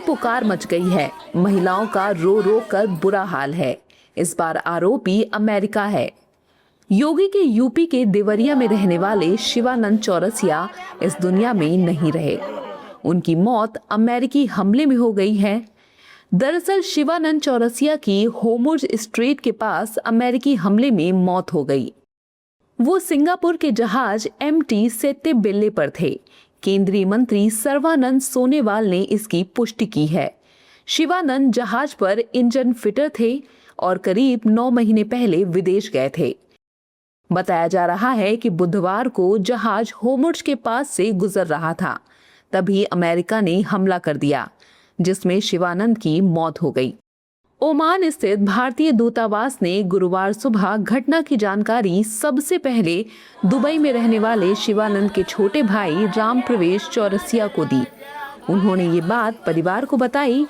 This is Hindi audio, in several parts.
पुकार मच गई है। महिलाओं का रो रो कर बुरा हाल है। इस बार आरोपी अमेरिका है। योगी के यूपी के देवरिया में रहने वाले शिवानंद चौरसिया इस दुनिया में नहीं रहे। उनकी मौत अमेरिकी हमले में हो गई है। दरअसल शिवानंद चौरसिया की होमुर्ज स्ट्रेट के पास अमेरिकी हमले में मौत हो गई। वो सिंगापुर के जहाज MT सेत्ते बिल्ले पर थे। केंद्रीय मंत्री सर्बानंद सोनोवाल ने इसकी पुष्टि की है। शिवानंद जहाज पर इंजन फिटर थे और करीब 9 महीने पहले विदेश गए थे। बताया जा रहा है कि बुधवार को जहाज होमुर्ज के पास से गुजर रहा था, तभी अमेरिका ने हमला कर दिया, जिसमें शिवानंद की मौत हो गई। ओमान स्थित भारतीय दूतावास ने गुरुवार सुबह घटना की जानकारी सबसे पहले दुबई में रहने वाले शिवानंद के छोटे भाई राम प्रवेश चौरसिया को दी। उन्होंने ये बात परिवार को बताई।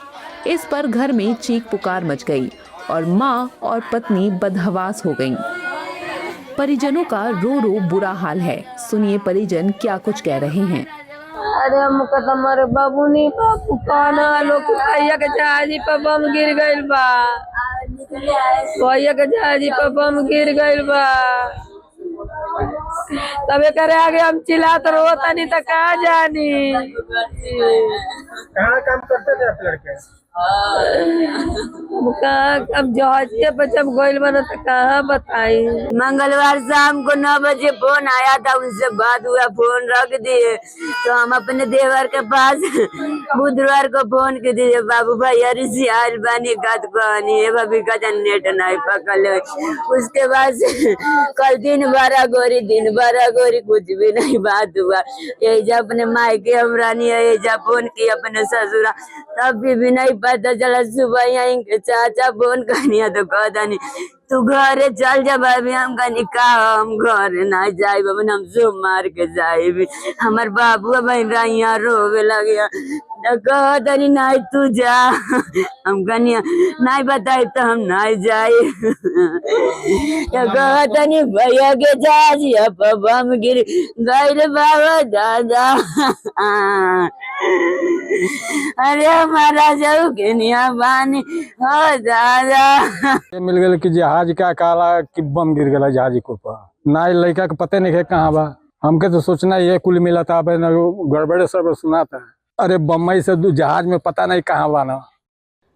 इस पर घर में चीख पुकार मच गई और मां और पत्नी बदहवास हो गईं। परिजनों का रो रो बुरा हाल है। सुनिए परिजन क्या कुछ कह रहे हैं। अरे हमको तो हमारे बाबू नहीं बाबू कहना लोग भैया के जहाजी पर बम गिर गइल बा। भैया के जहाजी पर बम गिर गइल बा। तबे करे आगे हम चिल्लाते रोता नहीं तो कहाँ जानी। कहाँ काम करते थे आप लड़के? कहाँ अब जहाजिया पर जब गोइल बना तो कहाँ बताई। मंगलवार शाम को 9 बजे फोन आया था, उनसे बात हुआ, फोन रख दिए तो हम अपने देवर के पास बुधवार को फोन कर दिए, बाबू भैया ऋषि आयल बानी कत कहनी है भाभी का नेट नहीं पकड़। उसके बाद से कल दिन 12 गोरी कुछ भी नहीं बात हुआ। यही जब अपने मायके हमरानी है जब फोन की अपने ससुरा, तब भी नहीं पता चला। सुबह यहाँ के चाचा फोन करनी है तो कहता नहीं तू घरे चल जा भाभी। हम कहनी का हम घर ना जाए बबन, हम सो मार के जाए। हमार बाबू बहन यहाँ रोवे लगे तो कहतनी नहीं तू जा। हम कहनी नहीं बताए तो हम नहीं जाए। कहतनी भैया के जा बम गिर गए बाबा दादा। अरे हमारा जाऊ के निया बानी हो दादा। मिल गए कि जहाज का काला कि बम गिर गया जहाज के ऊपर। ना लड़का के पते नहीं है कहाँ बा। हमके तो सोचना ये कुल मिला था, गड़बड़े सब सुना था। अरे बम्बई से जहाज में पता नहीं कहाँ बा ना।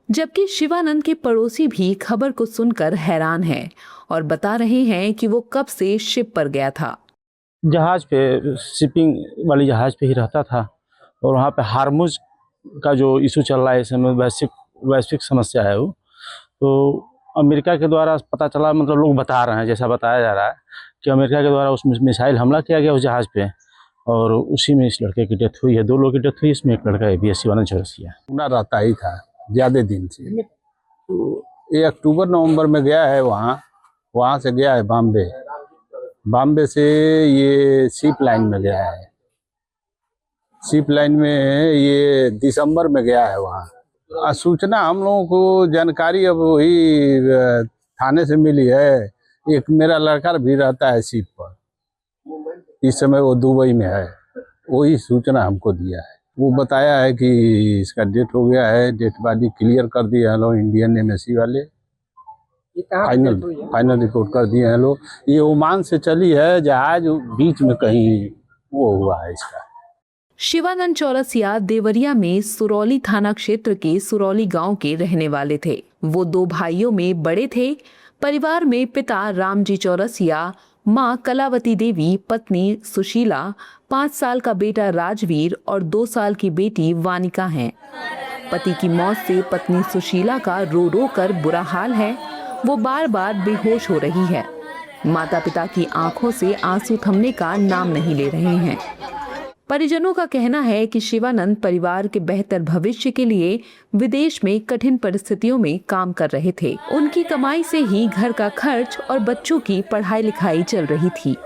जबकि शिवानंद के पड़ोसी भी खबर को सुनकर हैरान हैं और बता रहे हैं कि वो कब से शिप पर गया था। जहाज पे, शिपिंग वाली जहाज पे ही रहता था और वहाँ पे हार्मुज का जो इशू चल रहा है इस समय, वैश्विक समस्या है वो, तो अमेरिका के द्वारा पता चला, मतलब लोग बता रहे हैं, जैसा बताया जा रहा है कि अमेरिका के द्वारा उस मिसाइल हमला किया गया उस जहाज़ पे और उसी में इस लड़के की डेथ हुई है। 2 लोगों की डेथ हुई, इसमें एक लड़का है शिवानंद चौरसिया। ना रहता ही था ज़्यादा दिन से, तो ये अक्टूबर नवंबर में गया है वहाँ से गया है बॉम्बे से ये शिप लाइन में गया है। शिप लाइन में ये दिसंबर में गया है वहाँ। सूचना हम लोगों को जानकारी अब वही थाने से मिली है। एक मेरा लड़का भी रहता है शिप पर, इस समय वो दुबई में है, वही सूचना हमको दिया है। वो बताया है कि इसका डेथ हो गया है, डेथ बॉडी क्लियर कर दिए हैं लोग इंडियन एम्बेसी वाले। फाइनल रिपोर्ट कर दिए हैं लोग। ये ओमान से चली है जहाज, बीच में कहीं वो हुआ है इसका। शिवानंद चौरसिया देवरिया में सुरौली थाना क्षेत्र के सुरौली गांव के रहने वाले थे। वो 2 भाइयों में बड़े थे। परिवार में पिता रामजी चौरसिया, मां कलावती देवी, पत्नी सुशीला, 5 साल का बेटा राजवीर और 2 साल की बेटी वानिका हैं। पति की मौत से पत्नी सुशीला का रो रो कर बुरा हाल है। वो बार बार बेहोश हो रही है। माता पिता की आंखों से आंसू थमने का नाम नहीं ले रहे हैं। परिजनों का कहना है कि शिवानंद परिवार के बेहतर भविष्य के लिए विदेश में कठिन परिस्थितियों में काम कर रहे थे। उनकी कमाई से ही घर का खर्च और बच्चों की पढ़ाई लिखाई चल रही थी।